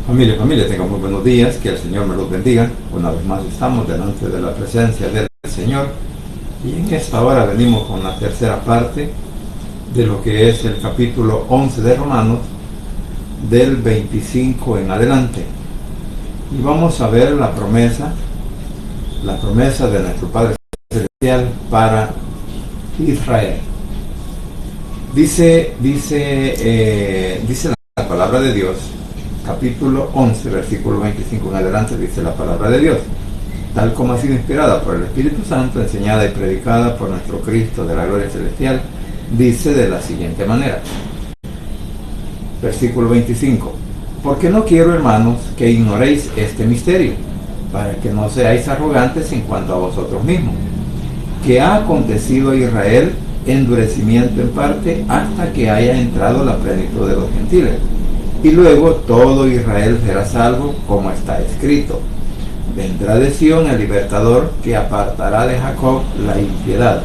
Familia, tengan muy buenos días, que el Señor me los bendiga. Una vez más estamos delante de la presencia del Señor y en esta hora venimos con la tercera parte de lo que es el capítulo 11 de Romanos, del 25 en adelante. Y vamos a ver la promesa de nuestro Padre Celestial para Israel. Dice la palabra de Dios, capítulo 11, versículo 25 en adelante, dice la palabra de Dios, tal como ha sido inspirada por el Espíritu Santo, enseñada y predicada por nuestro Cristo de la gloria celestial, dice de la siguiente manera. Versículo 25. Porque no quiero, hermanos, que ignoréis este misterio, para que no seáis arrogantes en cuanto a vosotros mismos, que ha acontecido a Israel endurecimiento en parte hasta que haya entrado la plenitud de los gentiles. Y luego todo Israel será salvo, como está escrito. Vendrá de Sión el libertador que apartará de Jacob la impiedad.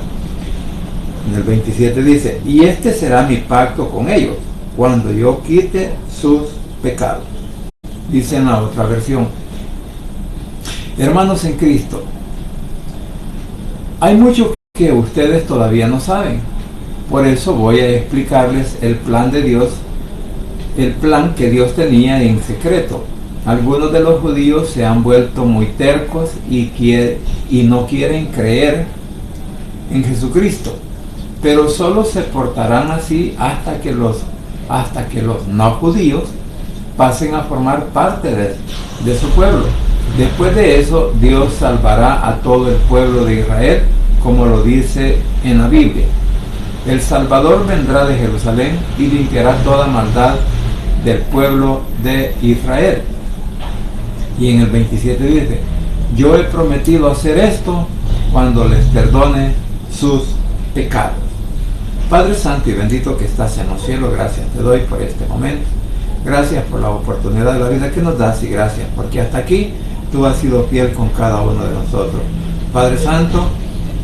En el 27 dice, y este será mi pacto con ellos, cuando yo quite sus pecados. Dice en la otra versión, hermanos en Cristo, hay mucho que ustedes todavía no saben. Por eso voy a explicarles el plan de Dios, el plan que Dios tenía en secreto. Algunos de los judíos se han vuelto muy tercos y no quieren creer en Jesucristo, pero solo se portarán así hasta que los no judíos pasen a formar parte de su pueblo. Después de eso, Dios salvará a todo el pueblo de Israel, como lo dice en la Biblia. El Salvador vendrá de Jerusalén y limpiará toda maldad del pueblo de Israel. Y en el 27 dice, yo he prometido hacer esto cuando les perdone sus pecados. Padre Santo y bendito que estás en los cielos, gracias te doy por este momento. Gracias por la oportunidad de la vida que nos das y gracias porque hasta aquí tú has sido fiel con cada uno de nosotros. Padre Santo,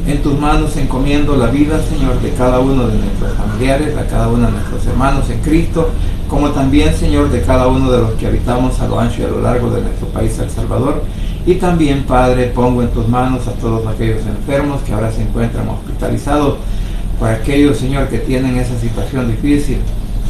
en tus manos encomiendo la vida, Señor, de cada uno de nuestros familiares, a cada uno de nuestros hermanos en Cristo, como también, Señor, de cada uno de los que habitamos a lo ancho y a lo largo de nuestro país, El Salvador. Y también, Padre, pongo en tus manos a todos aquellos enfermos que ahora se encuentran hospitalizados, por aquellos, Señor, que tienen esa situación difícil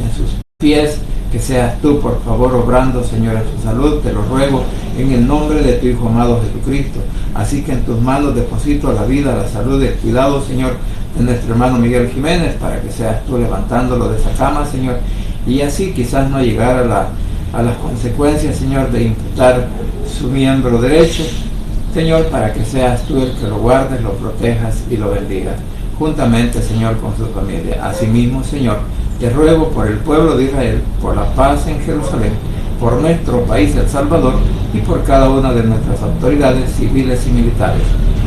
en sus pies, que seas tú, por favor, obrando, Señor, en su salud, te lo ruego, en el nombre de tu Hijo amado Jesucristo. Así que en tus manos deposito la vida, la salud y el cuidado, Señor, de nuestro hermano Miguel Jiménez, para que seas tú levantándolo de esa cama, Señor, y así quizás no llegar a las consecuencias, Señor, de imputar su miembro derecho, Señor, para que seas tú el que lo guardes, lo protejas y lo bendigas, juntamente, Señor, con su familia. Asimismo, Señor, te ruego por el pueblo de Israel, por la paz en Jerusalén, por nuestro país, El Salvador, y por cada una de nuestras autoridades civiles y militares.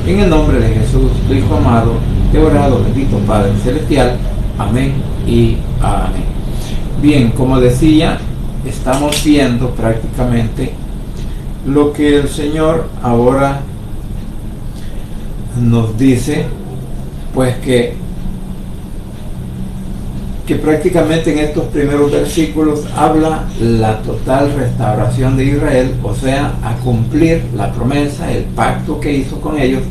En el nombre de Jesús, tu Hijo amado, te he orado, bendito Padre Celestial. Amén y amén. Bien, como decía, estamos viendo prácticamente lo que el Señor ahora nos dice, pues que prácticamente en estos primeros versículos habla la total restauración de Israel, o sea, a cumplir la promesa, el pacto que hizo con ellos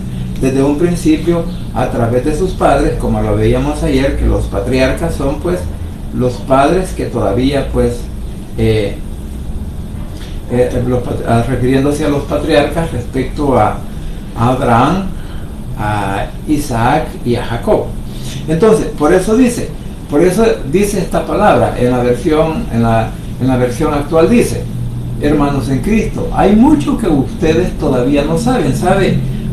desde un principio a través de sus padres, como lo veíamos ayer, que los patriarcas son pues los padres que todavía pues refiriéndose a los patriarcas respecto a Abraham, a Isaac y a Jacob. Entonces, por eso dice esta palabra en la versión actual, dice, hermanos en Cristo, hay mucho que ustedes todavía no saben,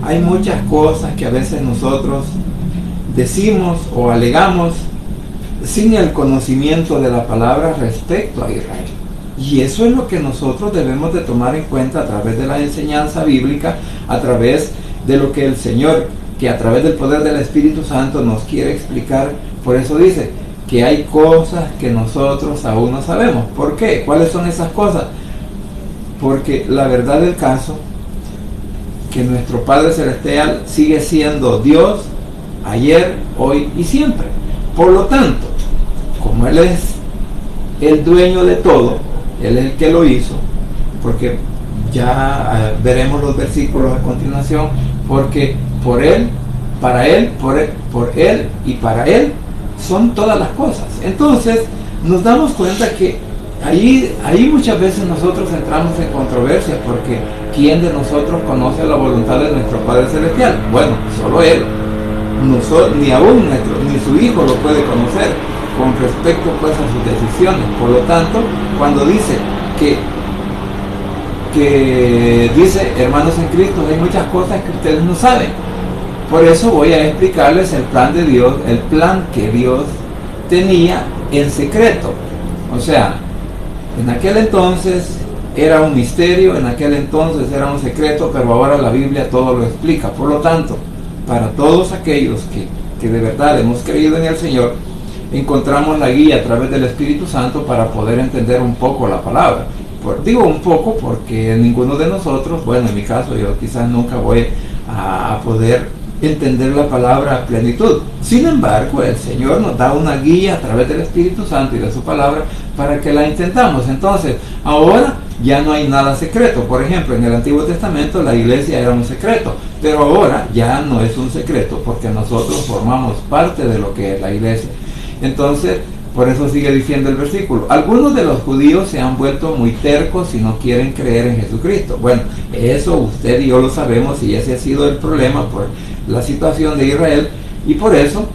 hay muchas cosas que a veces nosotros decimos o alegamos sin el conocimiento de la palabra respecto a Israel. Y eso es lo que nosotros debemos de tomar en cuenta a través de la enseñanza bíblica, a través de lo que el Señor, que a través del poder del Espíritu Santo nos quiere explicar. Por eso dice que hay cosas que nosotros aún no sabemos. ¿Por qué? ¿Cuáles son esas cosas? Porque la verdad del caso, que nuestro Padre Celestial sigue siendo Dios ayer, hoy y siempre. Por lo tanto, como Él es el dueño de todo, Él es el que lo hizo, porque ya veremos los versículos a continuación, porque por Él, para Él, por Él y para Él son todas las cosas. Entonces nos damos cuenta que ahí muchas veces nosotros entramos en controversia, porque ¿quién de nosotros conoce la voluntad de nuestro Padre Celestial? Bueno, solo Él. Ni aún ni su Hijo lo puede conocer con respecto pues a sus decisiones. Por lo tanto, cuando dice que dice, hermanos en Cristo, hay muchas cosas que ustedes no saben. Por eso voy a explicarles el plan de Dios, el plan que Dios tenía en secreto. O sea, en aquel entonces era un misterio, en aquel entonces era un secreto, pero ahora la Biblia todo lo explica. Por lo tanto, para todos aquellos que de verdad hemos creído en el Señor, encontramos la guía a través del Espíritu Santo para poder entender un poco la palabra. Digo un poco porque ninguno de nosotros, bueno, en mi caso yo quizás nunca voy a poder entender la palabra a plenitud. Sin embargo, el Señor nos da una guía a través del Espíritu Santo y de su palabra para que la intentamos. Entonces, ahora ya no hay nada secreto. Por ejemplo, en el Antiguo Testamento la iglesia era un secreto, pero ahora ya no es un secreto porque nosotros formamos parte de lo que es la iglesia. Entonces, por eso sigue diciendo el versículo, algunos de los judíos se han vuelto muy tercos y no quieren creer en Jesucristo. Bueno, eso usted y yo lo sabemos, y ese ha sido el problema por la situación de Israel, y por eso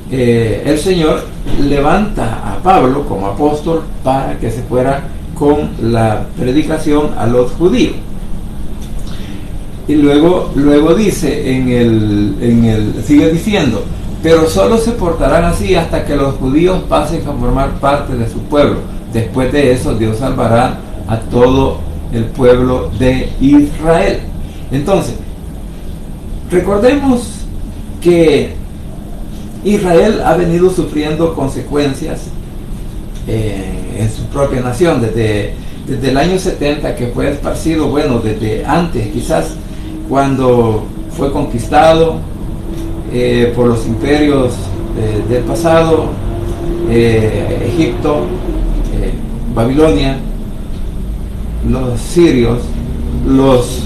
el Señor levanta a Pablo como apóstol para que se fuera con la predicación a los judíos. Y luego dice sigue diciendo, pero solo se portarán así hasta que los judíos pasen a formar parte de su pueblo. Después de eso Dios salvará a todo el pueblo de Israel. Entonces, recordemos que Israel ha venido sufriendo consecuencias en su propia nación desde el año 70, que fue esparcido, bueno, desde antes quizás, cuando fue conquistado por los imperios del pasado, Egipto, Babilonia, los sirios, los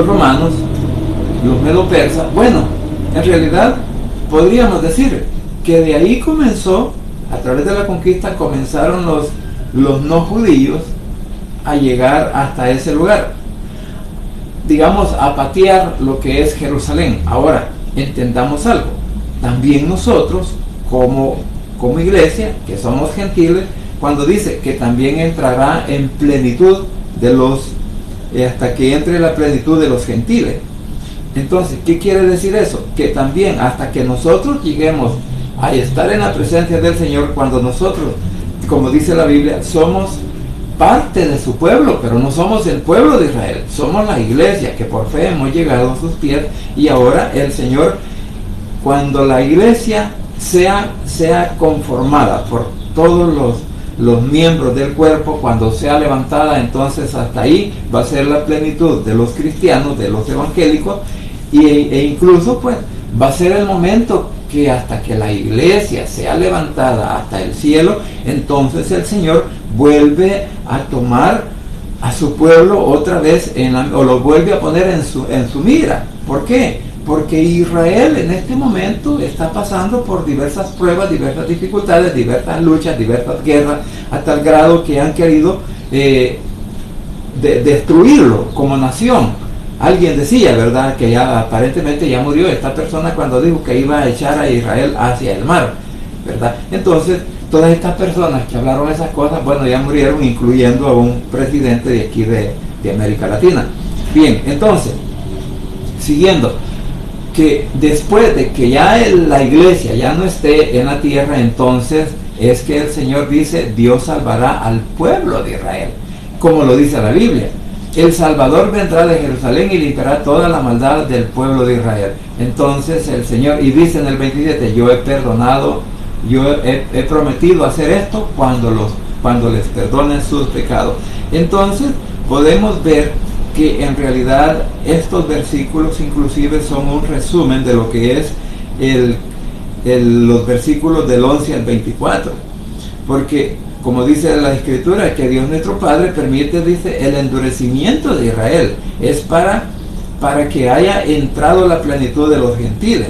romanos, los medo-persas. Bueno, en realidad podríamos decir que de ahí comenzó, a través de la conquista, comenzaron los no judíos a llegar hasta ese lugar, digamos, a patear lo que es Jerusalén. Ahora, entendamos algo, también nosotros como iglesia, que somos gentiles, cuando dice que también entrará en plenitud de hasta que entre la plenitud de los gentiles. Entonces, ¿qué quiere decir eso? Que también hasta que nosotros lleguemos a estar en la presencia del Señor, cuando nosotros, como dice la Biblia, somos parte de su pueblo, pero no somos el pueblo de Israel, somos la iglesia que por fe hemos llegado a sus pies. Y ahora el Señor, cuando la iglesia sea conformada por todos los miembros del cuerpo, cuando sea levantada, entonces hasta ahí va a ser la plenitud de los cristianos, de los evangélicos, e incluso pues va a ser el momento que hasta que la iglesia sea levantada hasta el cielo, entonces el Señor vuelve a tomar a su pueblo otra vez o lo vuelve a poner en su mira. ¿Por qué? Porque Israel en este momento está pasando por diversas pruebas, diversas dificultades, diversas luchas, diversas guerras, a tal grado que han querido destruirlo como nación. Alguien decía, ¿verdad?, que ya aparentemente ya murió esta persona cuando dijo que iba a echar a Israel hacia el mar, ¿verdad? Entonces, todas estas personas que hablaron esas cosas, bueno, ya murieron, incluyendo a un presidente de aquí de América Latina. Bien, entonces, siguiendo, que después de que ya la iglesia ya no esté en la tierra, entonces es que el Señor dice, Dios salvará al pueblo de Israel, como lo dice la Biblia. El Salvador vendrá de Jerusalén y limpiará toda la maldad del pueblo de Israel. Entonces el Señor, y dice en el 27, yo he perdonado, yo he prometido hacer esto cuando les perdonen sus pecados. Entonces podemos ver que en realidad estos versículos inclusive son un resumen de lo que es los versículos del 11 al 24, porque como dice la Escritura, que Dios nuestro Padre permite, dice, el endurecimiento de Israel. Es para que haya entrado la plenitud de los gentiles.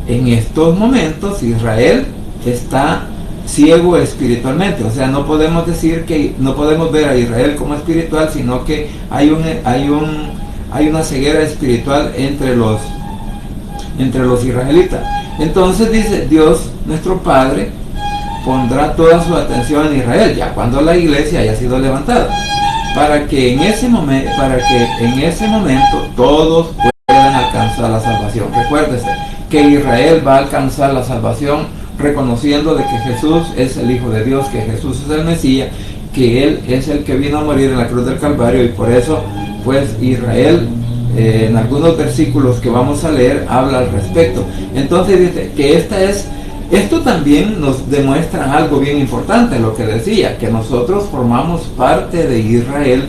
En estos momentos Israel está ciego espiritualmente, o sea, no podemos decir que no podemos ver a Israel como espiritual, sino que hay una ceguera espiritual entre los israelitas. Entonces dice, Dios nuestro Padre pondrá toda su atención en Israel, ya cuando la iglesia haya sido levantada, para que en ese momento todos puedan alcanzar la salvación. Recuérdese que Israel va a alcanzar la salvación reconociendo de que Jesús es el Hijo de Dios, que Jesús es el Mesías, que Él es el que vino a morir en la cruz del Calvario, y por eso pues Israel en algunos versículos que vamos a leer habla al respecto. Entonces dice que esto también nos demuestra algo bien importante, lo que decía, que nosotros formamos parte de Israel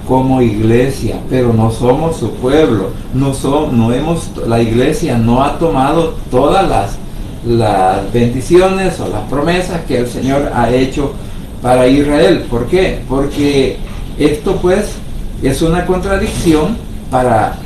como iglesia, pero no somos su pueblo, la iglesia no ha tomado todas las bendiciones o las promesas que el Señor ha hecho para Israel. ¿Por qué? Porque esto pues es una contradicción para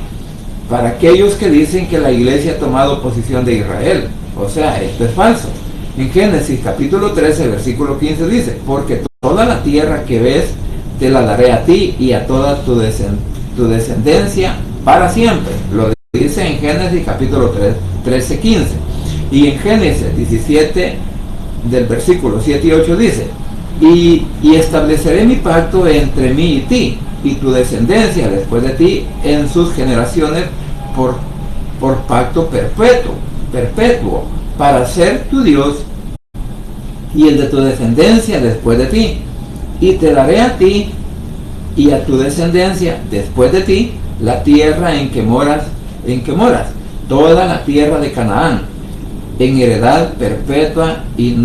aquellos que dicen que la iglesia ha tomado posesión de Israel. O sea, esto es falso. En Génesis capítulo 13, versículo 15 dice, porque toda la tierra que ves te la daré a ti y a toda tu descendencia para siempre. Lo dice en Génesis capítulo 13, 15. Y en Génesis 17, del versículo 7 y 8 dice, y estableceré mi pacto entre mí y ti, y tu descendencia después de ti en sus generaciones por pacto perpetuo, para ser tu Dios y el de tu descendencia después de ti, y te daré a ti y a tu descendencia después de ti la tierra en que moras, toda la tierra de Canaán, en heredad perpetua, y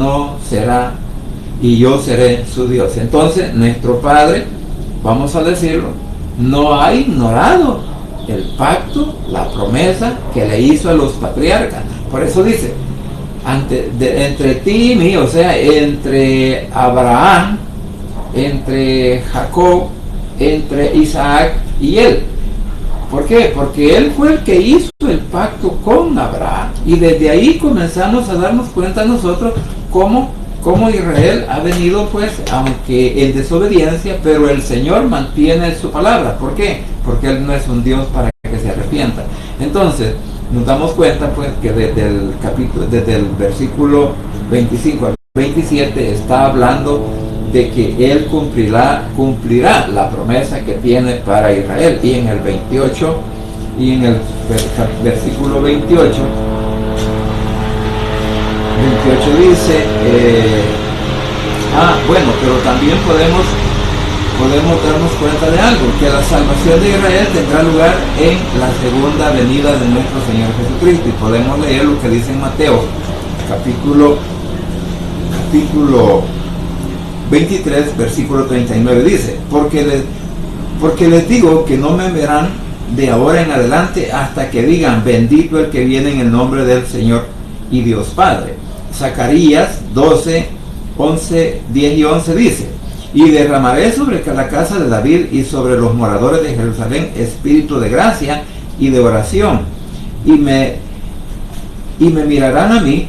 yo seré su Dios. Entonces nuestro Padre, vamos a decirlo, no ha ignorado el pacto, la promesa que le hizo a los patriarcas. Por eso dice, entre ti y mí, o sea, entre Abraham, entre Jacob, entre Isaac y él. ¿Por qué? Porque él fue el que hizo el pacto con Abraham, y desde ahí comenzamos a darnos cuenta nosotros cómo Israel ha venido pues, aunque en desobediencia, pero el Señor mantiene su palabra. ¿Por qué? Porque Él no es un Dios para que se arrepienta. Entonces nos damos cuenta pues que desde el versículo 25 al 27 está hablando de que Él cumplirá la promesa que tiene para Israel. Y en el 28 y en el versículo 28 dice, pero también podemos darnos cuenta de algo, que la salvación de Israel tendrá lugar en la segunda venida de nuestro Señor Jesucristo. Y podemos leer lo que dice en Mateo capítulo 23, versículo 39, dice, porque les digo que no me verán de ahora en adelante hasta que digan, bendito el que viene en el nombre del Señor y Dios Padre. Zacarías 12, 11, 10 y 11 dice, y derramaré sobre la casa de David y sobre los moradores de Jerusalén espíritu de gracia y de oración, y me mirarán a mí,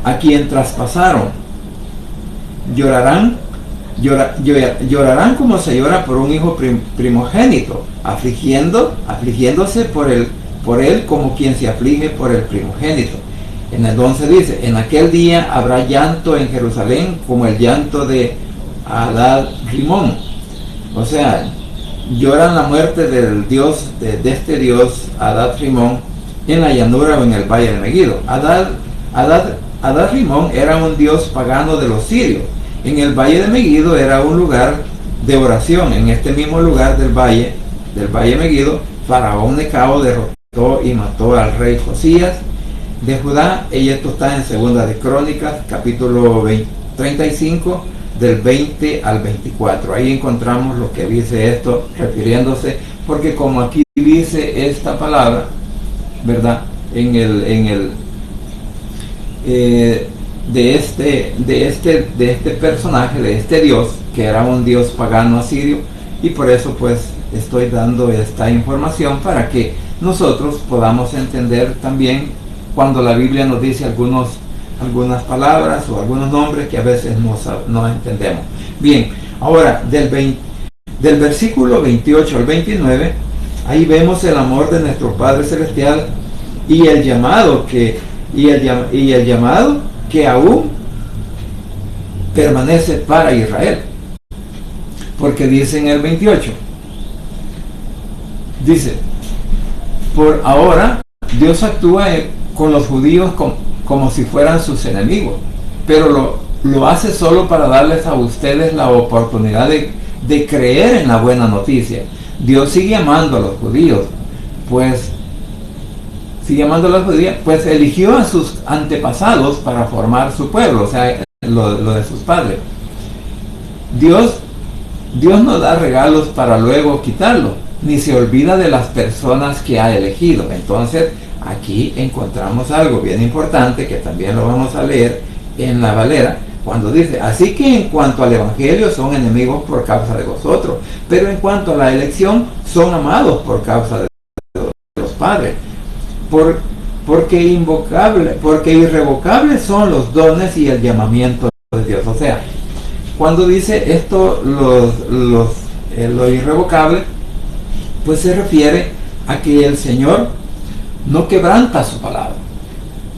a quien traspasaron. Llorarán como se llora por un hijo primogénito, afligiéndose por él como quien se aflige por el primogénito. En el 11 dice, en aquel día habrá llanto en Jerusalén como el llanto de Adad Rimón. O sea, lloran la muerte del Dios, de este Dios Adad Rimón, en la llanura o en el valle de Megiddo. Adad Rimón era un dios pagano de los sirios. En el valle de Megiddo era un lugar de oración. En este mismo lugar del valle Megiddo, Faraón Necao derrotó y mató al rey Josías de Judá, y esto está en Segunda de Crónicas, capítulo 35, del 20 al 24. Ahí encontramos lo que dice esto, refiriéndose, porque como aquí dice esta palabra, ¿verdad? de este personaje, de este dios, que era un dios pagano asirio, y por eso pues estoy dando esta información para que nosotros podamos entender también cuando la Biblia nos dice algunas palabras o algunos nombres que a veces no entendemos. Bien, ahora del versículo 28 al 29, ahí vemos el amor de nuestro Padre Celestial y el llamado que aún permanece para Israel. Porque dice en el 28, dice, por ahora Dios actúa con los judíos como si fueran sus enemigos, pero lo hace solo para darles a ustedes la oportunidad de creer en la buena noticia. Dios sigue amando a los judíos, pues eligió a sus antepasados para formar su pueblo, o sea, lo de sus padres. Dios no da regalos para luego quitarlo, ni se olvida de las personas que ha elegido. Entonces, aquí encontramos algo bien importante que también lo vamos a leer en la Valera, cuando dice, así que en cuanto al Evangelio son enemigos por causa de vosotros, pero en cuanto a la elección son amados por causa de los padres. Porque irrevocables son los dones y el llamamiento de Dios. O sea, cuando dice esto, lo irrevocable, pues se refiere a que el Señor no quebranta su palabra.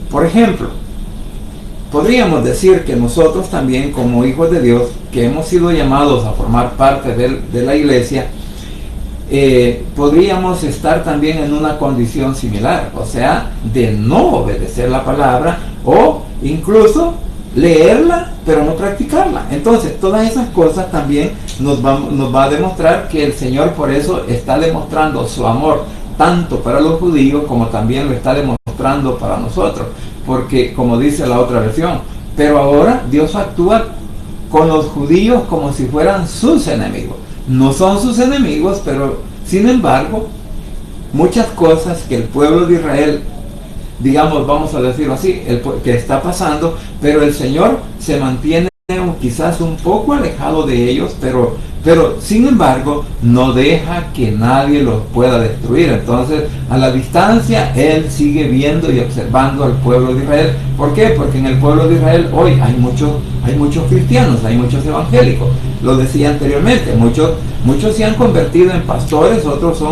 Por ejemplo, podríamos decir que nosotros también, como hijos de Dios, que hemos sido llamados a formar parte de la iglesia, podríamos estar también en una condición similar, o sea, de no obedecer la palabra o incluso leerla pero no practicarla. Entonces, todas esas cosas también nos va a demostrar que el Señor por eso está demostrando su amor tanto para los judíos como también lo está demostrando para nosotros, porque como dice la otra versión, pero ahora Dios actúa con los judíos como si fueran sus enemigos. No son sus enemigos, pero sin embargo, muchas cosas que el pueblo de Israel, digamos, vamos a decirlo así, que está pasando, pero el Señor se mantiene quizás un poco alejado de ellos, pero sin embargo no deja que nadie los pueda destruir. Entonces, a la distancia Él sigue viendo y observando al pueblo de Israel. ¿Por qué? Porque en el pueblo de Israel hoy hay muchos cristianos, hay muchos evangélicos. Lo decía anteriormente, muchos se han convertido en pastores, otros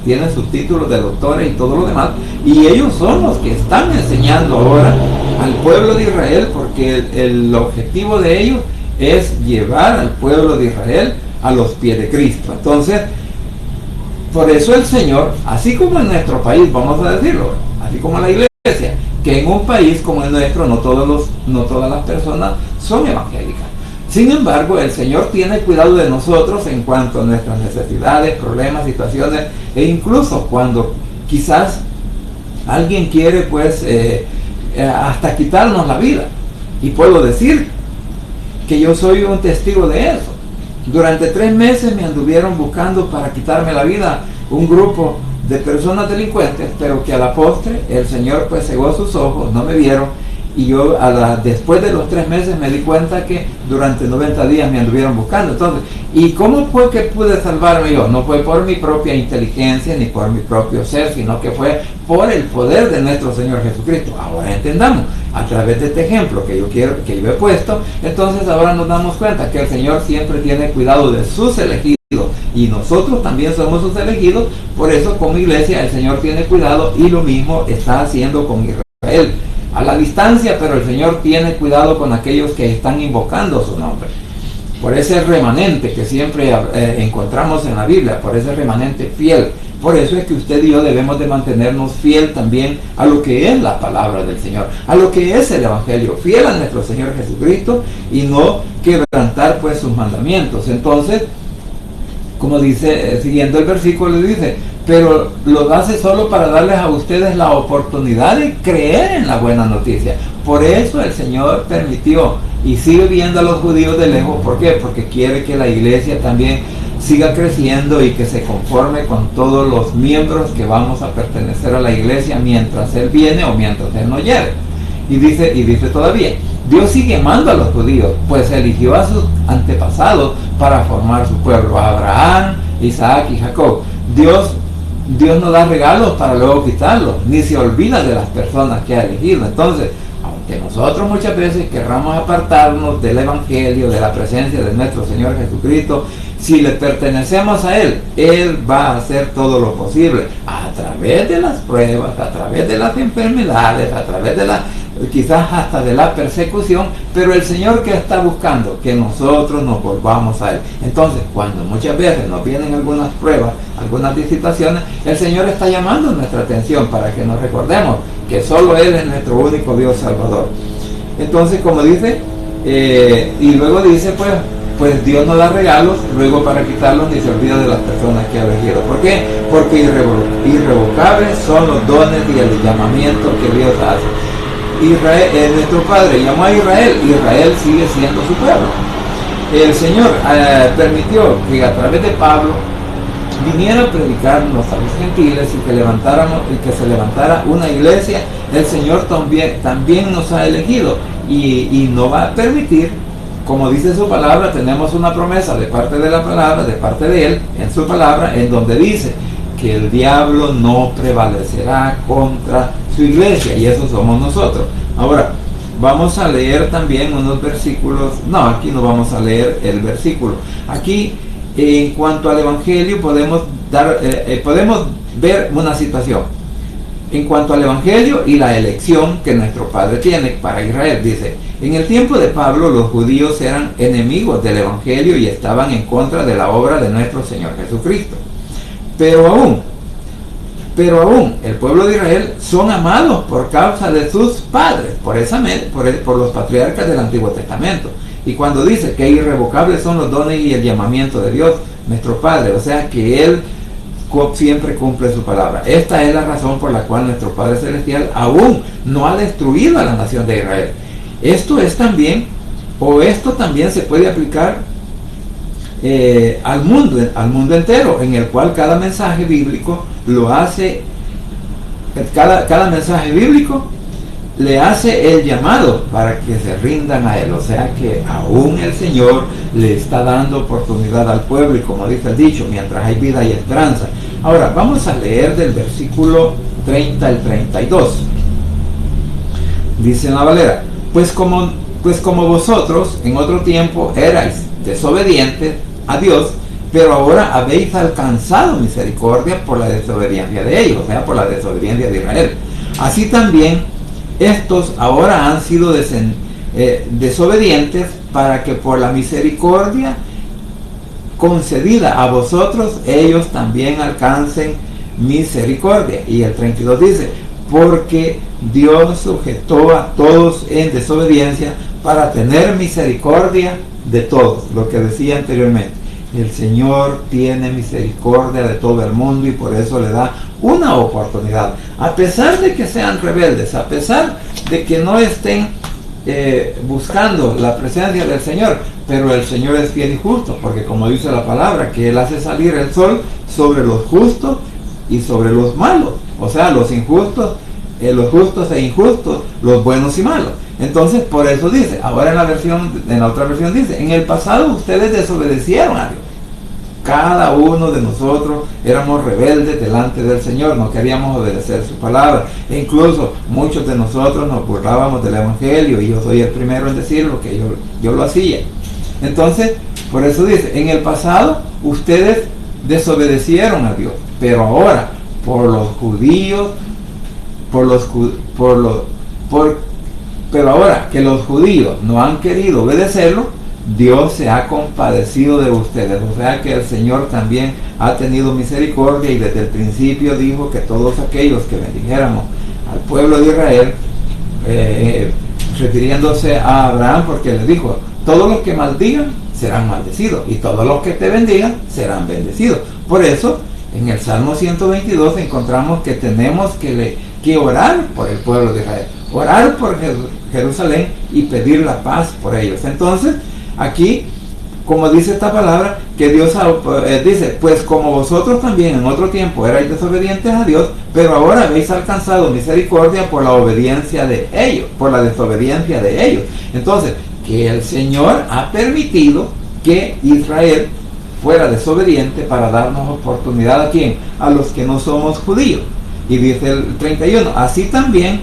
tienen sus títulos de doctores y todo lo demás, y ellos son los que están enseñando ahora al pueblo de Israel, porque el objetivo de ellos es llevar al pueblo de Israel a los pies de Cristo. Entonces, por eso el Señor, así como en nuestro país, vamos a decirlo, así como la iglesia, que en un país como el nuestro no todas las personas son evangélicas. Sin embargo, el Señor tiene cuidado de nosotros en cuanto a nuestras necesidades, problemas, situaciones, e incluso cuando quizás alguien quiere hasta quitarnos la vida. Y puedo decir que yo soy un testigo de eso. Durante 3 meses me anduvieron buscando para quitarme la vida un grupo de personas delincuentes, pero que a la postre el Señor cegó sus ojos, no me vieron, y yo después de los 3 meses me di cuenta que durante 90 días me anduvieron buscando. Entonces, ¿y cómo fue que pude salvarme yo? No fue por mi propia inteligencia ni por mi propio ser, sino que fue por el poder de nuestro Señor Jesucristo. Ahora entendamos, a través de este ejemplo que yo he puesto, entonces ahora nos damos cuenta que el Señor siempre tiene cuidado de sus elegidos, y nosotros también somos sus elegidos. Por eso, como iglesia, el Señor tiene cuidado, y lo mismo está haciendo con Israel a la distancia, pero el Señor tiene cuidado con aquellos que están invocando su nombre. Por ese remanente que siempre encontramos en la Biblia, por ese remanente fiel. Por eso es que usted y yo debemos de mantenernos fiel también a lo que es la palabra del Señor, a lo que es el Evangelio, fiel a nuestro Señor Jesucristo, y no quebrantar sus mandamientos. Entonces, como dice, siguiendo el versículo, le dice, pero lo hace solo para darles a ustedes la oportunidad de creer en la buena noticia. Por eso el Señor permitió y sigue viendo a los judíos de lejos. ¿Por qué? Porque quiere que la iglesia también siga creciendo y que se conforme con todos los miembros que vamos a pertenecer a la iglesia mientras Él viene o mientras Él no llegue. Y dice todavía, Dios sigue amando a los judíos, pues eligió a sus antepasados para formar su pueblo, a Abraham, Isaac y Jacob. Dios no da regalos para luego quitarlos, ni se olvida de las personas que ha elegido. Entonces, aunque nosotros muchas veces querramos apartarnos del Evangelio, de la presencia de nuestro Señor Jesucristo, si le pertenecemos a Él, Él va a hacer todo lo posible, a través de las pruebas, a través de las enfermedades, a través de quizás hasta de la persecución, pero el Señor que está buscando que nosotros nos volvamos a Él. Entonces, cuando muchas veces nos vienen algunas pruebas, algunas visitaciones, el Señor está llamando nuestra atención para que nos recordemos que solo Él es nuestro único Dios Salvador. Entonces, como dice, y luego dice, pues Dios no da regalos luego para quitarlos, ni se olvida de las personas que ha elegido. ¿Por qué? Porque irrevocables son los dones y el llamamiento que Dios hace. Israel, nuestro Padre llamó a Israel, Israel sigue siendo su pueblo. El Señor permitió que a través de Pablo viniera a predicarnos a los gentiles y que se levantara una iglesia. El Señor también nos ha elegido y no va a permitir, como dice su palabra, tenemos una promesa de parte de la palabra, de parte de Él, en su palabra, en donde dice que el diablo no prevalecerá contra su iglesia, y eso somos nosotros. Ahora, vamos a leer también unos versículos. No, aquí no vamos a leer el versículo. Aquí, en cuanto al Evangelio, podemos ver una situación. En cuanto al Evangelio y la elección que nuestro Padre tiene para Israel, dice: en el tiempo de Pablo, los judíos eran enemigos del Evangelio y estaban en contra de la obra de nuestro Señor Jesucristo. Pero aún, el pueblo de Israel son amados por causa de sus padres, por los patriarcas del Antiguo Testamento. Y cuando dice que irrevocables son los dones y el llamamiento de Dios, nuestro Padre, o sea que Él siempre cumple su palabra. Esta es la razón por la cual nuestro Padre Celestial aún no ha destruido a la nación de Israel. Esto también se puede aplicar al mundo entero, en el cual cada mensaje bíblico cada mensaje bíblico le hace el llamado para que se rindan a Él. O sea que aún el Señor le está dando oportunidad al pueblo, y como dice el dicho, mientras hay vida y esperanza. Ahora vamos a leer del versículo 30 al 32. Dice en la Valera: pues como vosotros en otro tiempo erais desobedientes a Dios, pero ahora habéis alcanzado misericordia por la desobediencia de ellos, o sea, por la desobediencia de Israel. Así también estos ahora han sido desobedientes, para que por la misericordia concedida a vosotros, ellos también alcancen misericordia. Y el 32 dice: porque Dios sujetó a todos en desobediencia para tener misericordia de todos. Lo que decía anteriormente, el Señor tiene misericordia de todo el mundo, y por eso le da una oportunidad, a pesar de que sean rebeldes, a pesar de que no estén buscando la presencia del Señor. Pero el Señor es fiel y justo, porque como dice la palabra, que Él hace salir el sol sobre los justos y sobre los malos, o sea, los injustos, los justos e injustos, los buenos y malos. Entonces, por eso dice, ahora en la otra versión dice: en el pasado ustedes desobedecieron a Dios. Cada uno de nosotros éramos rebeldes delante del Señor, no queríamos obedecer su palabra, e incluso muchos de nosotros nos burlábamos del Evangelio, y yo soy el primero en decirlo, que yo lo hacía. Entonces, por eso dice: en el pasado ustedes desobedecieron a Dios, pero ahora por los judíos, pero ahora que los judíos no han querido obedecerlo, Dios se ha compadecido de ustedes. O sea que el Señor también ha tenido misericordia, y desde el principio dijo que todos aquellos que bendijéramos al pueblo de Israel, refiriéndose a Abraham, porque le dijo: todos los que maldigan serán maldecidos, y todos los que te bendigan serán bendecidos. Por eso en el Salmo 122 encontramos que tenemos que orar por el pueblo de Israel, orar por Jerusalén y pedir la paz por ellos. Entonces aquí como dice esta palabra, que Dios dice, pues como vosotros también en otro tiempo erais desobedientes a Dios, pero ahora habéis alcanzado misericordia por la obediencia de ellos, por la desobediencia de ellos. Entonces, que el Señor ha permitido que Israel fuera desobediente para darnos oportunidad ¿a quién? A los que no somos judíos. Y dice el 31, así también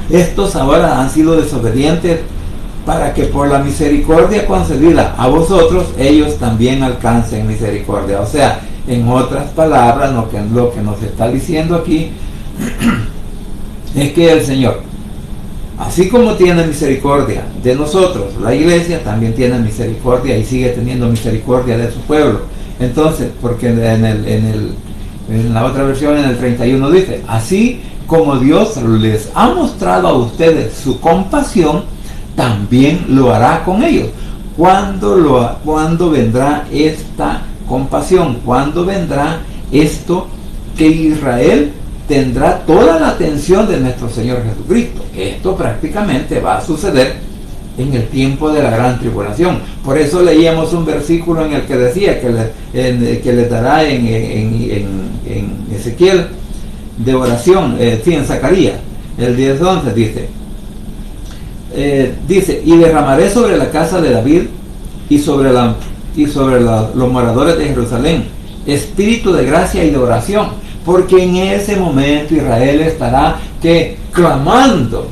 estos ahora han sido desobedientes para que por la misericordia concedida a vosotros, ellos también alcancen misericordia. O sea, en otras palabras, lo que nos está diciendo aquí es que el Señor, así como tiene misericordia de nosotros, la iglesia también tiene misericordia y sigue teniendo misericordia de su pueblo. Entonces, porque en la otra versión, en el 31 dice, así como Dios les ha mostrado a ustedes su compasión, también lo hará con ellos. ¿Cuándo vendrá esta compasión? ¿Cuándo vendrá esto que Israel tendrá toda la atención de nuestro Señor Jesucristo? Esto prácticamente va a suceder en el tiempo de la gran tribulación. Por eso leíamos un versículo en el que decía que les dará en Ezequiel de oración, en Zacarías, el 10:11 dice, y derramaré sobre la casa de David y sobre los moradores de Jerusalén espíritu de gracia y de oración, porque en ese momento Israel estará clamándole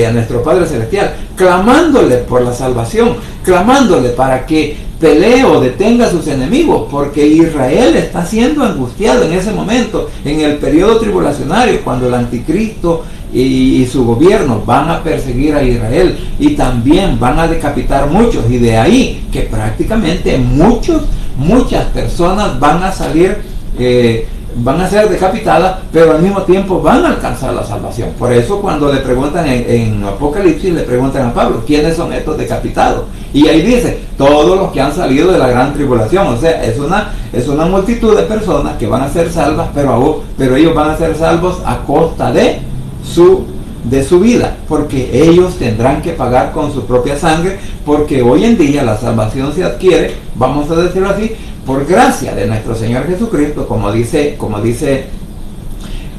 a nuestro Padre Celestial, clamándole por la salvación, clamándole para que pelee o detenga a sus enemigos, porque Israel está siendo angustiado en ese momento, en el periodo tribulacionario, cuando el anticristo y su gobierno van a perseguir a Israel y también van a decapitar muchos, y de ahí que prácticamente muchas personas van a salir, van a ser decapitadas, pero al mismo tiempo van a alcanzar la salvación. Por eso cuando le preguntan en Apocalipsis, le preguntan a Pablo, ¿quiénes son estos decapitados? Y ahí dice, todos los que han salido de la gran tribulación. O sea, es una multitud de personas que van a ser salvas, pero ellos van a ser salvos a costa de su vida, porque ellos tendrán que pagar con su propia sangre, porque hoy en día la salvación se adquiere, vamos a decirlo así, por gracia de nuestro Señor Jesucristo, como dice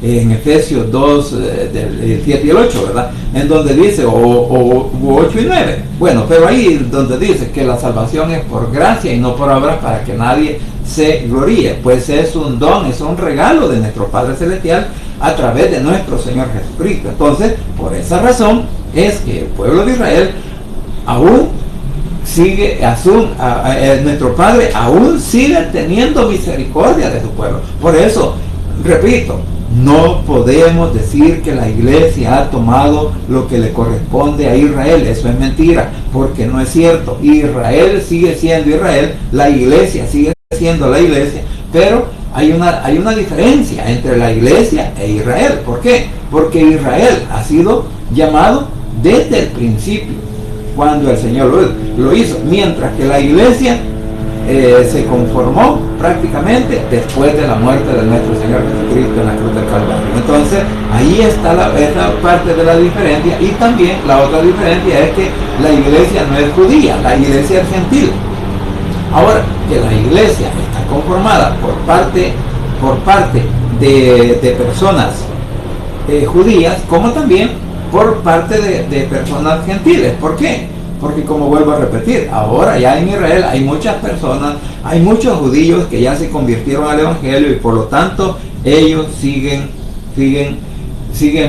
en Efesios 2, del 7 y el 8, ¿verdad? En donde dice, o 8 y 9. Bueno, pero ahí donde dice que la salvación es por gracia y no por obras para que nadie se gloríe, pues es un don, es un regalo de nuestro Padre Celestial a través de nuestro Señor Jesucristo. Entonces, por esa razón es que el pueblo de Israel aún sigue, nuestro Padre aún sigue teniendo misericordia de su pueblo. Por eso, repito, no podemos decir que la iglesia ha tomado lo que le corresponde a Israel. Eso es mentira, porque no es cierto. Israel sigue siendo Israel, la iglesia sigue siendo la iglesia, pero hay una diferencia entre la iglesia e Israel. ¿Por qué? Porque Israel ha sido llamado desde el principio, cuando el Señor lo hizo, mientras que la iglesia se conformó prácticamente después de la muerte de nuestro Señor Jesucristo en la cruz del Calvario. Entonces ahí está esa parte de la diferencia. Y también la otra diferencia es que la iglesia no es judía, la iglesia es gentil. Ahora, que la iglesia está conformada por parte de personas judías, como también por parte de personas gentiles. ¿Por qué? Porque, como vuelvo a repetir, ahora ya en Israel hay muchas personas, hay muchos judíos que ya se convirtieron al evangelio, y por lo tanto ellos siguen,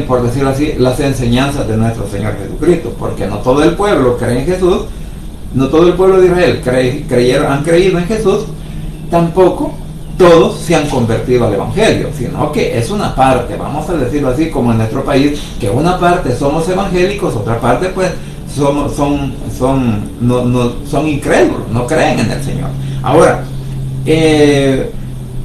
por decirlo así, las enseñanzas de nuestro Señor Jesucristo, porque no todo el pueblo cree en Jesús, no todo el pueblo de Israel han creído en Jesús, tampoco todos se han convertido al evangelio, sino que es una parte, vamos a decirlo así, como en nuestro país, que una parte somos evangélicos, otra parte pues son incrédulos, no creen en el Señor. Ahora,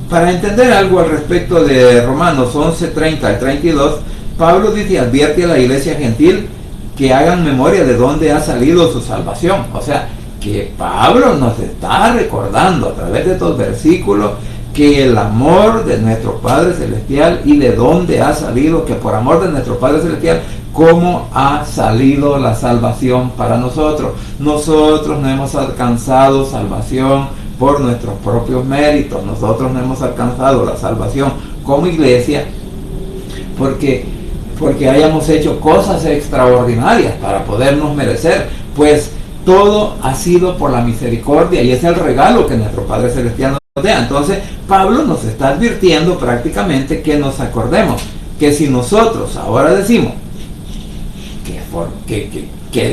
para entender algo al respecto de Romanos 11:30 al 32, Pablo dice, advierte a la iglesia gentil que hagan memoria de dónde ha salido su salvación. O sea, que Pablo nos está recordando a través de estos versículos que el amor de nuestro Padre Celestial y de dónde ha salido, que por amor de nuestro Padre Celestial, cómo ha salido la salvación para nosotros. Nosotros no hemos alcanzado salvación por nuestros propios méritos, nosotros no hemos alcanzado la salvación como iglesia porque hayamos hecho cosas extraordinarias para podernos merecer, pues todo ha sido por la misericordia y es el regalo que nuestro Padre Celestial nos da. Entonces Pablo nos está advirtiendo prácticamente que nos acordemos que si nosotros ahora decimos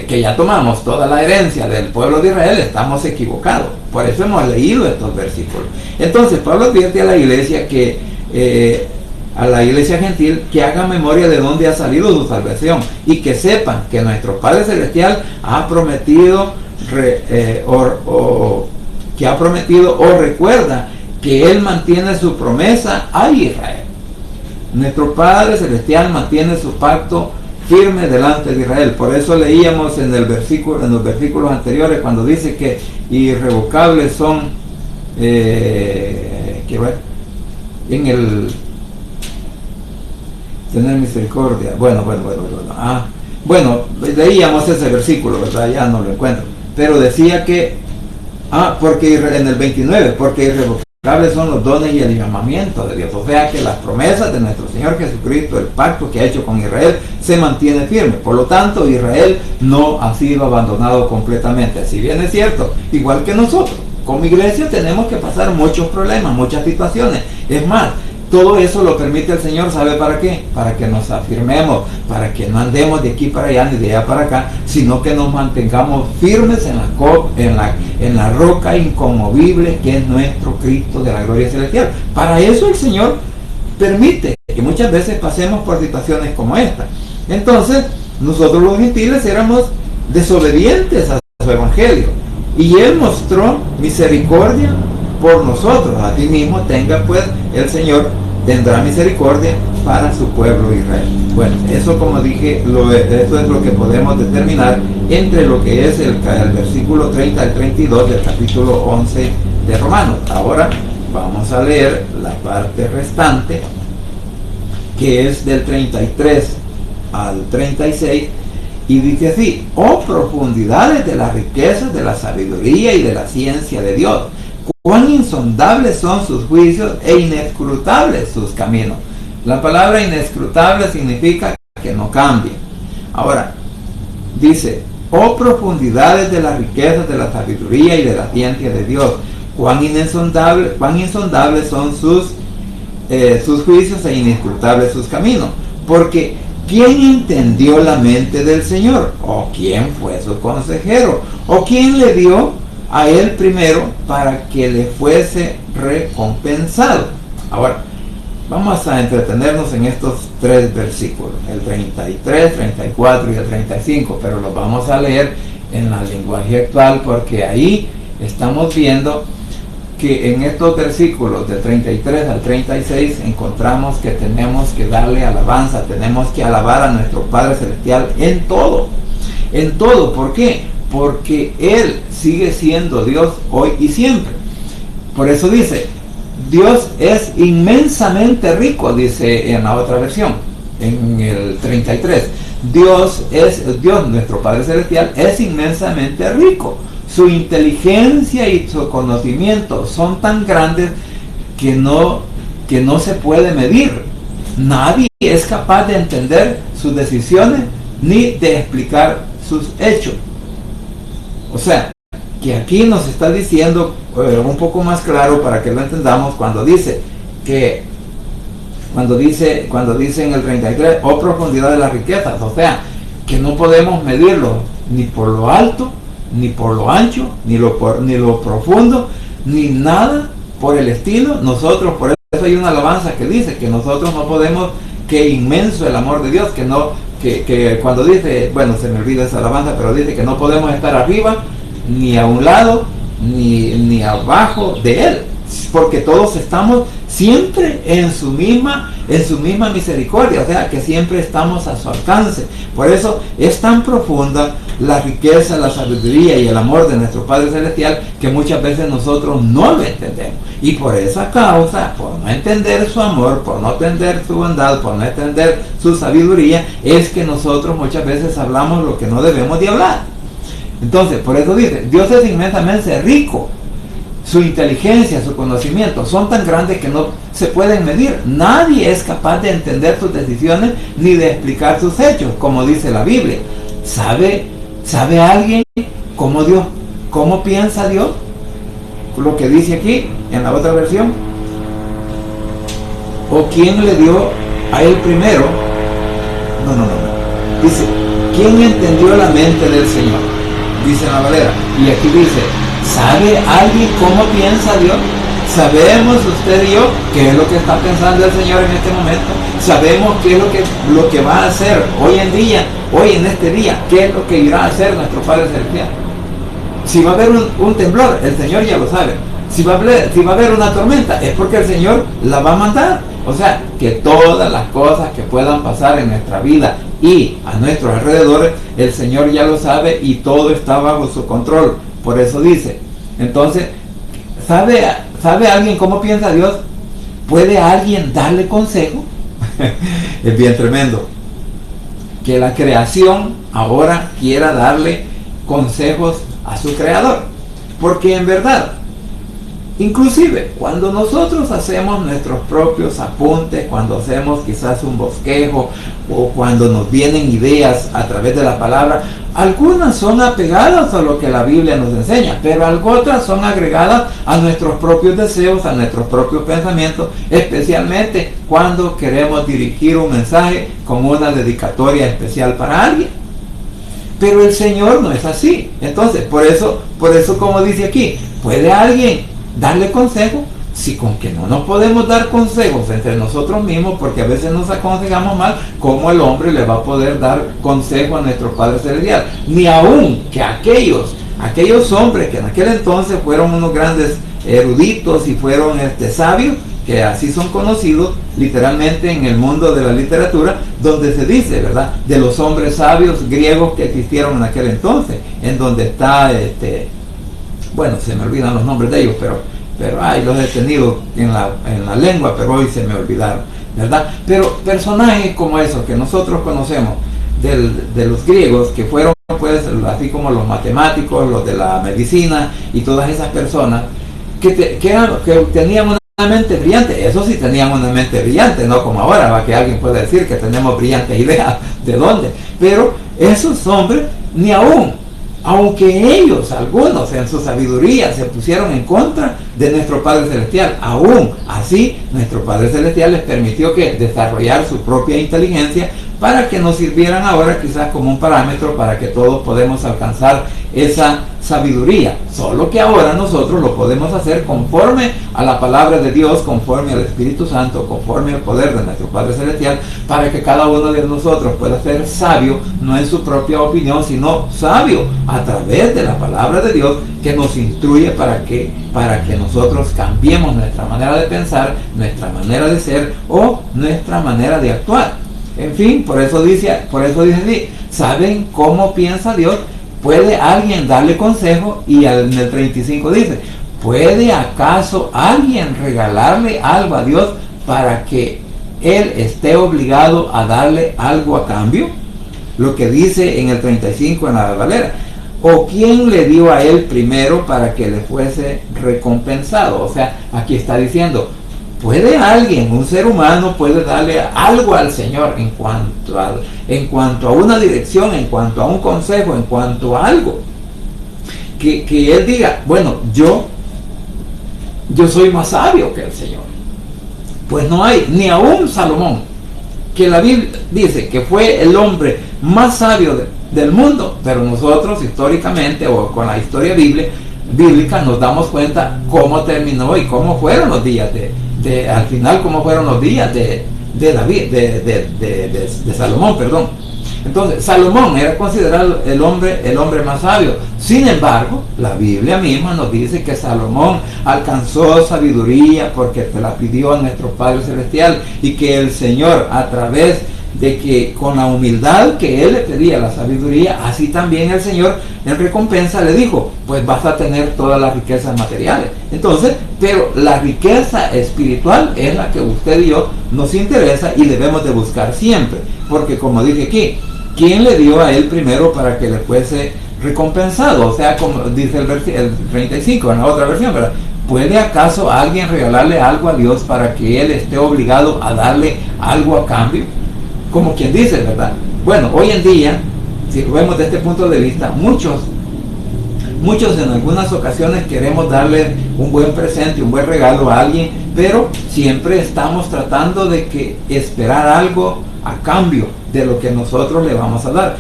que ya tomamos toda la herencia del pueblo de Israel, estamos equivocados. Por eso hemos leído estos versículos. Entonces Pablo advierte a la iglesia a la iglesia gentil que haga memoria de dónde ha salido su salvación y que sepan que nuestro Padre Celestial ha prometido o recuerda que Él mantiene su promesa a Israel. Nuestro Padre Celestial mantiene su pacto firme delante de Israel. Por eso leíamos en los versículos anteriores cuando dice que irrevocables son tener misericordia. Bueno, leíamos ese versículo, ¿verdad? Ya no lo encuentro. Pero decía que porque en el 29, porque irrevocables son los dones y el llamamiento de Dios. O sea que las promesas de nuestro Señor Jesucristo, el pacto que ha hecho con Israel, se mantiene firme. Por lo tanto, Israel no ha sido abandonado completamente. Si bien es cierto, igual que nosotros, como iglesia tenemos que pasar muchos problemas, muchas situaciones. Es más, todo eso lo permite el Señor, ¿sabe para qué? Para que nos afirmemos, para que no andemos de aquí para allá ni de allá para acá, sino que nos mantengamos firmes en la roca inconmovible que es nuestro Cristo de la gloria celestial. Para eso el Señor permite que muchas veces pasemos por situaciones como esta. Entonces, nosotros los gentiles éramos desobedientes a su evangelio y Él mostró misericordia por nosotros. A ti mismo el Señor tendrá misericordia para su pueblo Israel. Bueno, eso, como dije, eso es lo que podemos determinar entre lo que es el versículo 30 al 32 del capítulo 11 de Romanos. Ahora vamos a leer la parte restante, que es del 33 al 36, y dice así: oh profundidades de las riquezas de la sabiduría y de la ciencia de Dios, cuán insondables son sus juicios e inescrutables sus caminos. La palabra inescrutable significa que no cambia. Ahora, dice: oh profundidades de las riquezas de la sabiduría y de la ciencia de Dios, cuán insondables son sus juicios e inescrutables sus caminos. Porque ¿quién entendió la mente del Señor? ¿O quién fue su consejero? ¿O quién le dio a él primero para que le fuese recompensado? Ahora, vamos a entretenernos en estos tres versículos, el 33, 34 y el 35, pero los vamos a leer en el lenguaje actual, porque ahí estamos viendo que en estos versículos del 33 al 36 encontramos que tenemos que darle alabanza, tenemos que alabar a nuestro Padre Celestial en todo. ¿Por qué? Porque Él sigue siendo Dios hoy y siempre. Por eso dice: Dios es inmensamente rico, dice en la otra versión, en el 33. Dios, nuestro Padre Celestial, es inmensamente rico. Su inteligencia y su conocimiento son tan grandes que no se puede medir. Nadie es capaz de entender sus decisiones ni de explicar sus hechos. O sea, que aquí nos está diciendo un poco más claro para que lo entendamos cuando dice en el 33, oh profundidad de las riquezas. O sea, que no podemos medirlo ni por lo alto, ni por lo ancho, ni lo profundo, ni nada por el estilo. Nosotros, por eso hay una alabanza que dice que nosotros no podemos, que inmenso el amor de Dios, que cuando dice, bueno, se me olvida esa alabanza, pero dice que no podemos estar arriba, ni a un lado, ni abajo de Él, porque todos estamos siempre en su misma misericordia, o sea que siempre estamos a su alcance. Por eso es tan profunda, la riqueza, la sabiduría y el amor de nuestro Padre Celestial, que muchas veces nosotros no lo entendemos. Y por esa causa, por no entender su amor, por no entender su bondad, por no entender su sabiduría, es que nosotros muchas veces hablamos lo que no debemos de hablar. Entonces, por eso dice, Dios es inmensamente rico. Su inteligencia, su conocimiento son tan grandes que no se pueden medir. Nadie es capaz de entender sus decisiones ni de explicar sus hechos, como dice la Biblia. ¿Sabe alguien cómo piensa Dios? Lo que dice aquí en la otra versión. ¿O quién le dio a él primero? No. Dice, ¿quién entendió la mente del Señor? Dice la Valera. Y aquí dice, ¿sabe alguien cómo piensa Dios? ¿Sabemos usted y yo qué es lo que está pensando el Señor en este momento? ¿Sabemos qué es lo que va a hacer hoy en este día? ¿Qué es lo que irá a hacer nuestro Padre Celestial? Si va a haber un temblor, el Señor ya lo sabe. Si va a haber una tormenta, es porque el Señor la va a mandar. O sea, que todas las cosas que puedan pasar en nuestra vida y a nuestros alrededores, el Señor ya lo sabe y todo está bajo su control. Por eso dice, entonces, ¿sabe alguien cómo piensa Dios? ¿Puede alguien darle consejo? Es bien tremendo que la creación ahora quiera darle consejos a su creador, porque en verdad, inclusive cuando nosotros hacemos nuestros propios apuntes, cuando hacemos quizás un bosquejo o cuando nos vienen ideas a través de la palabra, algunas son apegadas a lo que la Biblia nos enseña, pero otras son agregadas a nuestros propios deseos, a nuestros propios pensamientos, especialmente cuando queremos dirigir un mensaje con una dedicatoria especial para alguien. Pero el Señor no es así. Entonces, por eso como dice aquí, ¿puede alguien darle consejo? Si con que no nos podemos dar consejos entre nosotros mismos, porque a veces nos aconsejamos mal, ¿cómo el hombre le va a poder dar consejo a nuestro Padre Celestial? Ni aún que aquellos hombres que en aquel entonces fueron unos grandes eruditos y fueron sabios, que así son conocidos literalmente en el mundo de la literatura, donde se dice, ¿verdad?, de los hombres sabios griegos que existieron en aquel entonces, en donde está, bueno, se me olvidan los nombres de ellos, pero los he tenido en la lengua, pero hoy se me olvidaron, ¿verdad? Pero personajes como esos que nosotros conocemos de los griegos, que fueron pues así como los matemáticos, los de la medicina y todas esas personas que tenían una mente brillante. Eso sí, tenían una mente brillante, no como ahora, va, que alguien puede decir que tenemos brillantes ideas de dónde, pero esos hombres ni aún, aunque ellos, algunos en su sabiduría se pusieron en contra de nuestro Padre Celestial, aún así nuestro Padre Celestial les permitió que desarrollar su propia inteligencia para que nos sirvieran ahora quizás como un parámetro para que todos podemos alcanzar esa sabiduría. Solo que ahora nosotros lo podemos hacer conforme a la palabra de Dios, conforme al Espíritu Santo, conforme al poder de nuestro Padre Celestial, para que cada uno de nosotros pueda ser sabio, no en su propia opinión, sino sabio a través de la palabra de Dios, que nos instruye para que nosotros cambiemos nuestra manera de pensar, nuestra manera de ser o nuestra manera de actuar. En fin, por eso dice así, ¿saben cómo piensa Dios? ¿Puede alguien darle consejo? Y en el 35 dice, ¿puede acaso alguien regalarle algo a Dios para que Él esté obligado a darle algo a cambio? Lo que dice en el 35 en la Valera. ¿O quién le dio a Él primero para que le fuese recompensado? O sea, aquí está diciendo, ¿puede alguien, un ser humano, puede darle algo al Señor en cuanto a una dirección, en cuanto a un consejo, en cuanto a algo? Que Él diga, bueno, yo soy más sabio que el Señor. Pues no hay, ni aún Salomón, que la Biblia dice que fue el hombre más sabio del mundo, pero nosotros históricamente, o con la historia bíblica, nos damos cuenta cómo terminó y cómo fueron los días al final, cómo fueron los días de Salomón, perdón. Entonces, Salomón era considerado el hombre más sabio. Sin embargo, la Biblia misma nos dice que Salomón alcanzó sabiduría porque se la pidió a nuestro Padre Celestial, y que el Señor, a través de que con la humildad que él le pedía la sabiduría, así también el Señor en recompensa le dijo, pues vas a tener todas las riquezas materiales. Entonces, pero la riqueza espiritual es la que usted y yo nos interesa y debemos de buscar siempre, porque como dije aquí, ¿quién le dio a él primero para que le fuese recompensado? O sea, como dice el 35 en la otra versión, ¿verdad? ¿Puede acaso alguien regalarle algo a Dios para que él esté obligado a darle algo a cambio? Como quien dice, ¿verdad? Bueno, hoy en día, si lo vemos desde este punto de vista, muchos en algunas ocasiones queremos darle un buen presente, un buen regalo a alguien, pero siempre estamos tratando de que esperar algo a cambio de lo que nosotros le vamos a dar.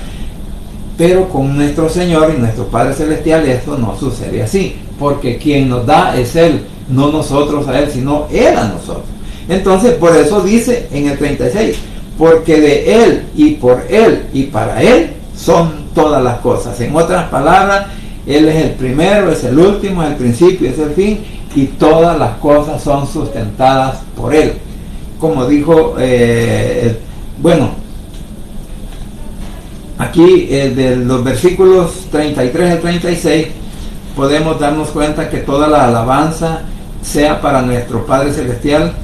Pero con nuestro Señor y nuestro Padre Celestial esto no sucede así, porque quien nos da es Él, no nosotros a Él, sino Él a nosotros. Entonces, por eso dice en el 36, porque de Él y por Él y para Él son todas las cosas. En otras palabras, Él es el primero, es el último, es el principio, es el fin, y todas las cosas son sustentadas por Él. Como dijo, aquí de los versículos 33 al 36 podemos darnos cuenta que toda la alabanza sea para nuestro Padre Celestial,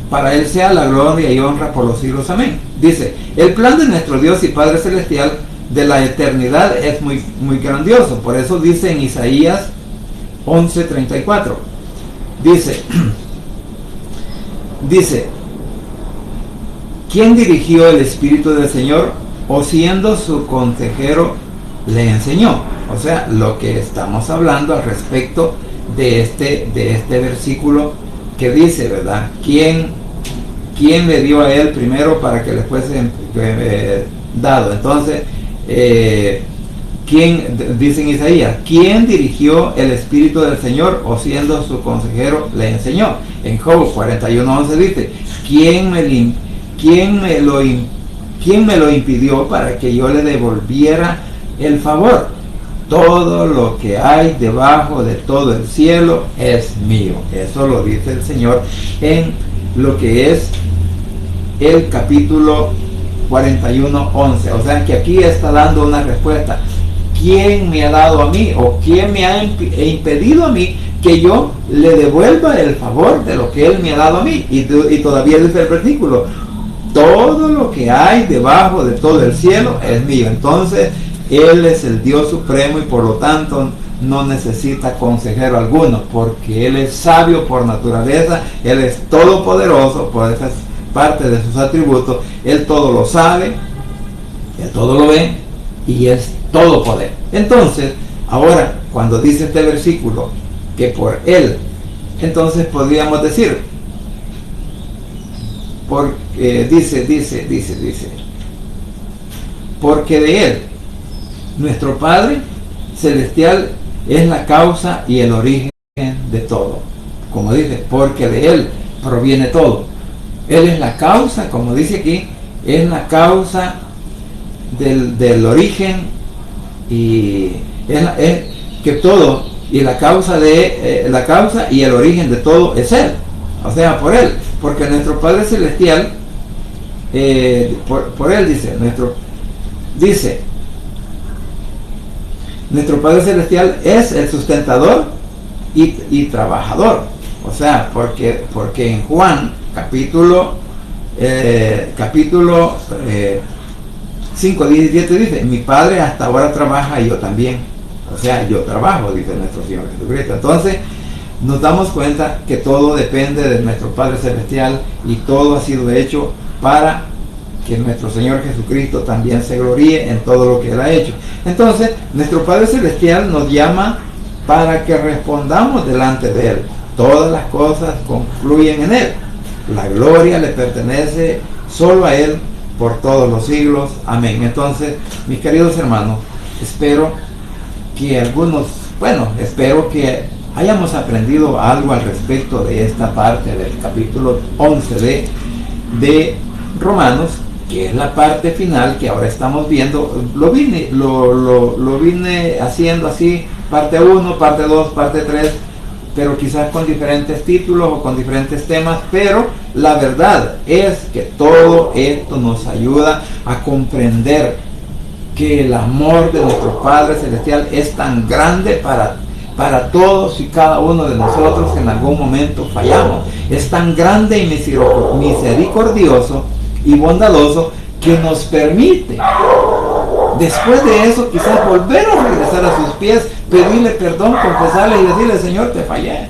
para Él sea la gloria y honra por los siglos. Amén. Dice, el plan de nuestro Dios y Padre Celestial de la eternidad es muy, muy grandioso. Por eso dice en Isaías 11:34, dice, ¿quién dirigió el Espíritu del Señor? O siendo su consejero le enseñó. O sea, lo que estamos hablando al respecto de este versículo que dice, ¿verdad? ¿Quién le dio a él primero para que le fuese dado? Entonces, ¿quién, dice en Isaías, quién dirigió el Espíritu del Señor o siendo su consejero le enseñó? En Job 41:11 dice, ¿quién me lo impidió para que yo le devolviera el favor? Todo lo que hay debajo de todo el cielo es mío. Eso lo dice el Señor en lo que es el capítulo 41:11. O sea que aquí está dando una respuesta. ¿Quién me ha dado a mí o quién me ha impedido a mí que yo le devuelva el favor de lo que Él me ha dado a mí? Y todavía dice el versículo, todo lo que hay debajo de todo el cielo es mío. Entonces Él es el Dios supremo y por lo tanto no necesita consejero alguno, porque Él es sabio por naturaleza, Él es todopoderoso, por esa parte de sus atributos, Él todo lo sabe, Él todo lo ve y es todo poder. Entonces, ahora cuando dice este versículo que por Él, entonces podríamos decir, porque dice, porque de Él, nuestro Padre Celestial, es la causa y el origen de todo. Como dice, porque de Él proviene todo. Él es la causa, como dice aquí, es la causa del origen y es que todo, y la causa y el origen de todo es Él. O sea, por Él. Porque nuestro Padre Celestial, por Él nuestro Padre Celestial es el sustentador y trabajador. O sea, porque en Juan capítulo 5:17 dice, mi Padre hasta ahora trabaja y yo también. O sea, yo trabajo, dice nuestro Señor Jesucristo. Entonces, nos damos cuenta que todo depende de nuestro Padre Celestial y todo ha sido hecho para que nuestro Señor Jesucristo también se gloríe en todo lo que Él ha hecho. Entonces, nuestro Padre Celestial nos llama para que respondamos delante de Él. Todas las cosas confluyen en Él. La gloria le pertenece solo a Él por todos los siglos. Amén. Entonces, mis queridos hermanos, espero que hayamos aprendido algo al respecto de esta parte del capítulo 11 de Romanos, que es la parte final que ahora estamos viendo. Lo vine haciendo así, parte 1, parte 2, parte 3, pero quizás con diferentes títulos o con diferentes temas, pero la verdad es que todo esto nos ayuda a comprender que el amor de nuestro Padre Celestial es tan grande para todos y cada uno de nosotros que en algún momento fallamos. Es tan grande y misericordioso y bondadoso que nos permite, después de eso, quizás volver a regresar a sus pies, pedirle perdón, confesarle y decirle: Señor, te fallé.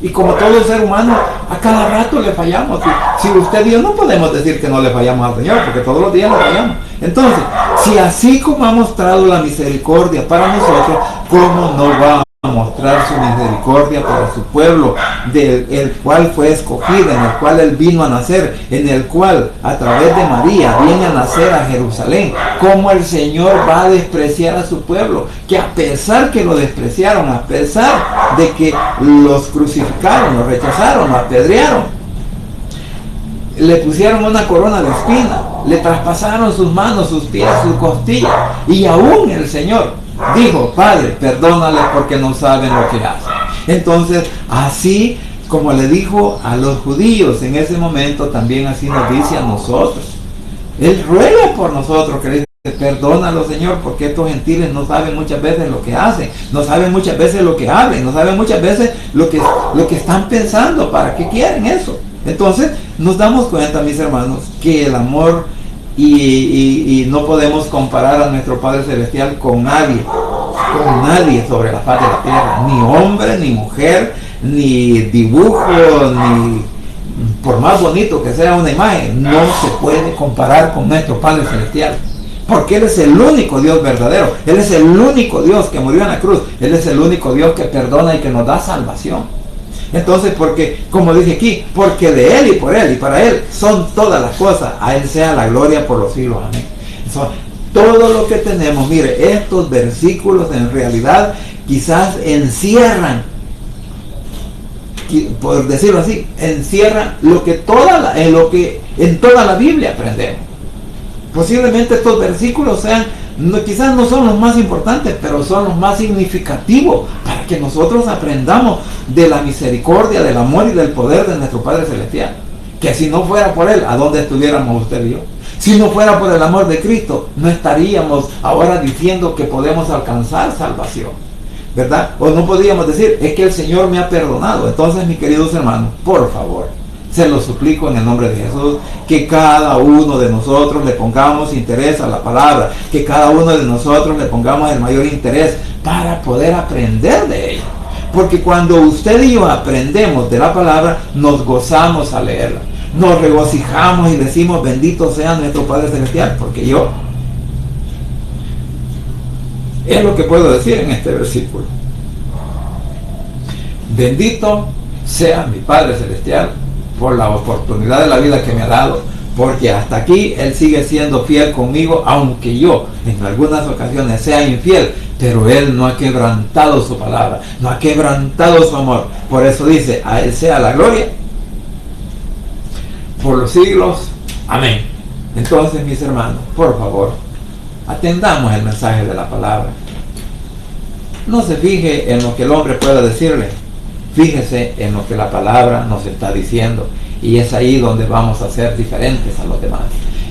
Y como todo ser humano, a cada rato le fallamos. Si usted y yo no podemos decir que no le fallamos al Señor, porque todos los días le fallamos. Entonces, si así como ha mostrado la misericordia para nosotros, ¿cómo no va a mostrar su misericordia para su pueblo, del cual fue escogido, en el cual él vino a nacer, en el cual a través de María viene a nacer a Jerusalén? ¿Cómo el Señor va a despreciar a su pueblo? Que a pesar que lo despreciaron, a pesar de que los crucificaron, lo rechazaron, lo apedrearon, le pusieron una corona de espina, le traspasaron sus manos, sus pies, sus costillas, y aún el Señor dijo: Padre, perdónales porque no saben lo que hacen. Entonces, así como le dijo a los judíos en ese momento, también así nos dice a nosotros. Él ruega por nosotros, que le dice: perdónalo, Señor, porque estos gentiles no saben muchas veces lo que hacen, no saben muchas veces lo que hablan, no saben muchas veces lo que están pensando, para qué quieren eso. Entonces, nos damos cuenta, mis hermanos, que el amor y no podemos comparar a nuestro Padre Celestial con nadie sobre la faz de la tierra, ni hombre, ni mujer, ni dibujo, ni por más bonito que sea una imagen, no se puede comparar con nuestro Padre Celestial, porque Él es el único Dios verdadero, Él es el único Dios que murió en la cruz, Él es el único Dios que perdona y que nos da salvación. Entonces, porque, como dice aquí, porque de Él y por Él y para Él son todas las cosas, a Él sea la gloria por los siglos. Amén. Todo lo que tenemos, mire, estos versículos en realidad quizás encierran, por decirlo así, encierran lo que en toda la Biblia aprendemos. Posiblemente estos versículos sean, quizás no son los más importantes, pero son los más significativos para que nosotros aprendamos de la misericordia, del amor y del poder de nuestro Padre Celestial. Que si no fuera por Él, ¿a dónde estuviéramos usted y yo? Si no fuera por el amor de Cristo, no estaríamos ahora diciendo que podemos alcanzar salvación, ¿verdad? O no podríamos decir: es que el Señor me ha perdonado. Entonces, mis queridos hermanos, por favor, se lo suplico en el nombre de Jesús, que cada uno de nosotros le pongamos interés a la palabra, que cada uno de nosotros le pongamos el mayor interés para poder aprender de ella. Porque cuando usted y yo aprendemos de la palabra, nos gozamos al leerla, nos regocijamos y decimos: bendito sea nuestro Padre Celestial, porque yo, es lo que puedo decir en este versículo. Bendito sea mi Padre Celestial por la oportunidad de la vida que me ha dado, porque hasta aquí Él sigue siendo fiel conmigo, aunque yo en algunas ocasiones sea infiel, pero Él no ha quebrantado su palabra, no ha quebrantado su amor. Por eso dice: a Él sea la gloria por los siglos. Amén. Entonces, mis hermanos, por favor, atendamos el mensaje de la palabra. No se fije en lo que el hombre pueda decirle, fíjese en lo que la palabra nos está diciendo, y es ahí donde vamos a ser diferentes a los demás.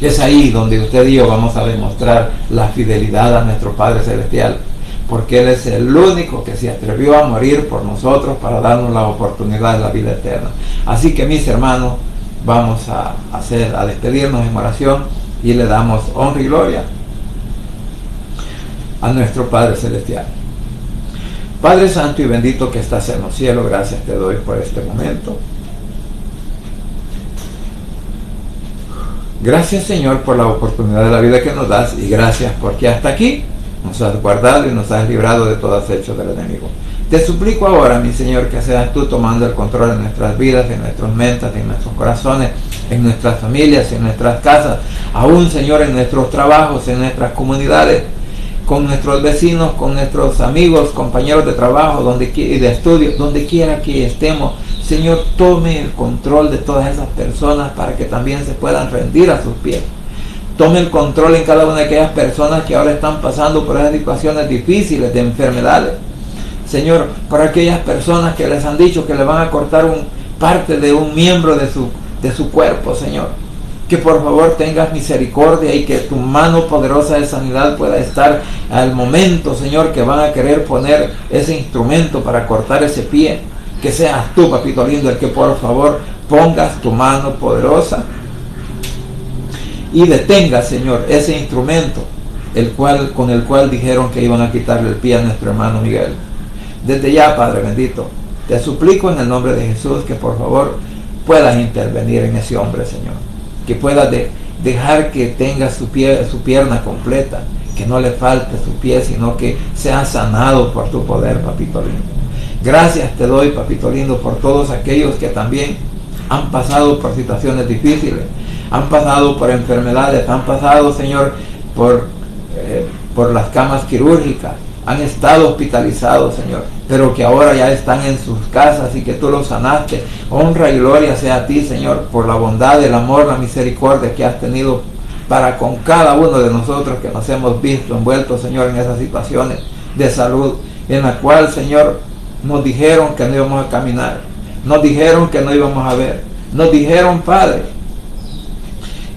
Es ahí donde usted y yo vamos a demostrar la fidelidad a nuestro Padre Celestial, porque Él es el único que se atrevió a morir por nosotros para darnos la oportunidad de la vida eterna. Así que, mis hermanos, vamos a despedirnos en oración y le damos honra y gloria a nuestro Padre Celestial. Padre Santo y bendito que estás en los cielos, gracias te doy por este momento. Gracias, Señor, por la oportunidad de la vida que nos das, y gracias porque hasta aquí nos has guardado y nos has librado de todo acecho del enemigo. Te suplico ahora, mi Señor, que seas tú tomando el control en nuestras vidas, en nuestras mentes, en nuestros corazones, en nuestras familias, en nuestras casas, aún, Señor, en nuestros trabajos, en nuestras comunidades, con nuestros vecinos, con nuestros amigos, compañeros de trabajo y de estudio, donde quiera que estemos. Señor, tome el control de todas esas personas para que también se puedan rendir a sus pies. Tome el control en cada una de aquellas personas que ahora están pasando por esas situaciones difíciles de enfermedades. Señor, por aquellas personas que les han dicho que le van a cortar parte de un miembro de su cuerpo, Señor. Que por favor tengas misericordia y que tu mano poderosa de sanidad pueda estar al momento, Señor, que van a querer poner ese instrumento para cortar ese pie. Que seas tú, papito lindo, el que por favor pongas tu mano poderosa y detenga, Señor, ese instrumento con el cual dijeron que iban a quitarle el pie a nuestro hermano Miguel. Desde ya, Padre bendito, te suplico en el nombre de Jesús que por favor puedas intervenir en ese hombre, Señor. Que puedas dejar que tenga su pierna completa, que no le falte su pie, sino que sea sanado por tu poder, papito lindo. Gracias te doy, papito lindo, por todos aquellos que también han pasado por situaciones difíciles, han pasado por enfermedades, han pasado, Señor, por las camas quirúrgicas, han estado hospitalizados, Señor, pero que ahora ya están en sus casas y que tú los sanaste. Honra y gloria sea a ti, Señor, por la bondad, el amor, la misericordia que has tenido para con cada uno de nosotros que nos hemos visto envueltos, Señor, en esas situaciones de salud, en la cual, Señor, nos dijeron que no íbamos a caminar, nos dijeron que no íbamos a ver, nos dijeron, Padre,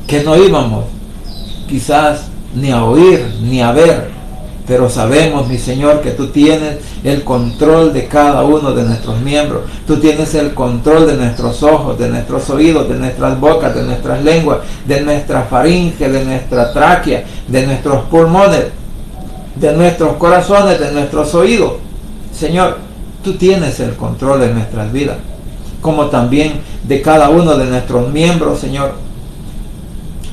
que no íbamos quizás ni a oír ni a ver, pero sabemos, mi Señor, que tú tienes el control de cada uno de nuestros miembros. Tú tienes el control de nuestros ojos, de nuestros oídos, de nuestras bocas, de nuestras lenguas, de nuestra faringe, de nuestra tráquea, de nuestros pulmones, de nuestros corazones, de nuestros oídos. Señor, tú tienes el control de nuestras vidas, como también de cada uno de nuestros miembros, Señor,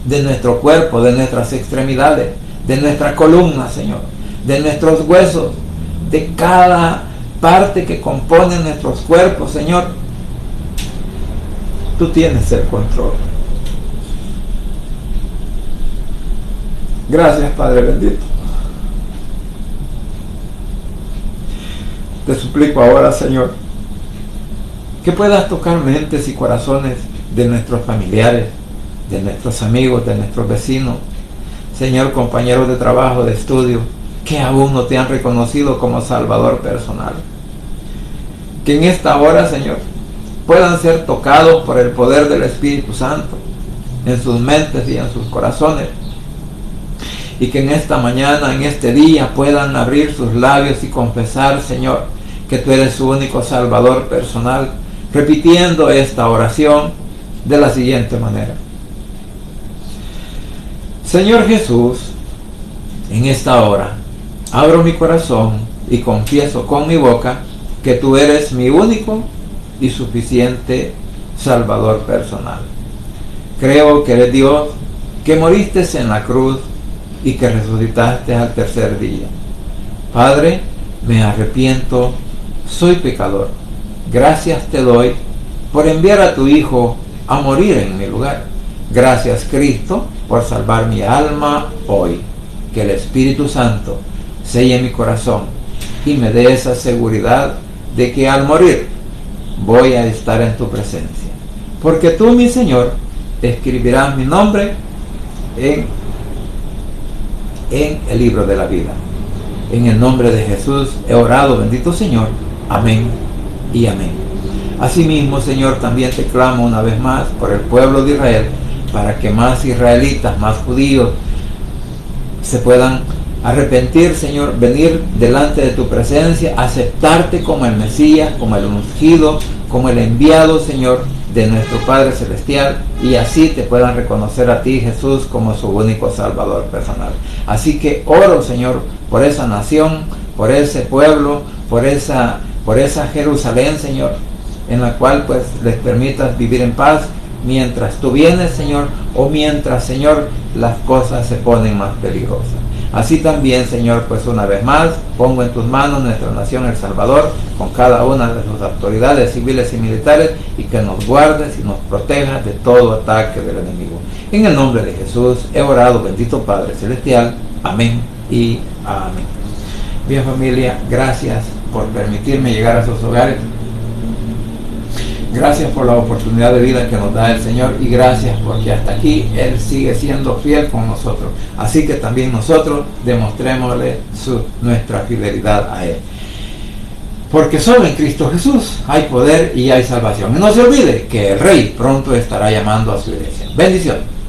de nuestro cuerpo, de nuestras extremidades, de nuestra columna, Señor, de nuestros huesos, de cada parte que compone nuestros cuerpos, Señor. Tú tienes el control. Gracias, Padre bendito. Te suplico ahora, Señor, que puedas tocar mentes y corazones de nuestros familiares, de nuestros amigos, de nuestros vecinos, Señor, compañeros de trabajo, de estudio, que aún no te han reconocido como Salvador personal. Que en esta hora, Señor, puedan ser tocados por el poder del Espíritu Santo en sus mentes y en sus corazones. Y que en esta mañana, en este día, puedan abrir sus labios y confesar, Señor, que tú eres su único Salvador personal, repitiendo esta oración de la siguiente manera. Señor Jesús, en esta hora, abro mi corazón y confieso con mi boca que tú eres mi único y suficiente Salvador personal. Creo que eres Dios, que moriste en la cruz y que resucitaste al tercer día. Padre, me arrepiento, soy pecador. Gracias te doy por enviar a tu Hijo a morir en mi lugar. Gracias, Cristo, por salvar mi alma hoy. Que el Espíritu Santo selle mi corazón y me dé esa seguridad de que al morir voy a estar en tu presencia. Porque tú, mi Señor, escribirás mi nombre en el libro de la vida. En el nombre de Jesús he orado, bendito Señor. Amén y amén. Asimismo, Señor, también te clamo una vez más por el pueblo de Israel, para que más israelitas, más judíos se puedan arrepentir, Señor, venir delante de tu presencia, aceptarte como el Mesías, como el ungido, como el enviado, Señor, de nuestro Padre Celestial, y así te puedan reconocer a ti, Jesús, como su único Salvador personal. Así que oro, Señor, por esa nación, por ese pueblo, por esa Jerusalén, Señor, en la cual pues les permitas vivir en paz mientras tú vienes, Señor, o mientras, Señor, las cosas se ponen más peligrosas. Así también, Señor, pues una vez más pongo en tus manos nuestra nación, El Salvador, con cada una de sus autoridades civiles y militares, y que nos guardes y nos protejas de todo ataque del enemigo. En el nombre de Jesús he orado, bendito Padre Celestial. Amén y amén. Bien, familia, gracias por permitirme llegar a sus hogares. Gracias por la oportunidad de vida que nos da el Señor, y gracias porque hasta aquí Él sigue siendo fiel con nosotros. Así que también nosotros demostrémosle nuestra fidelidad a Él. Porque solo en Cristo Jesús hay poder y hay salvación. Y no se olvide que el Rey pronto estará llamando a su iglesia. Bendiciones.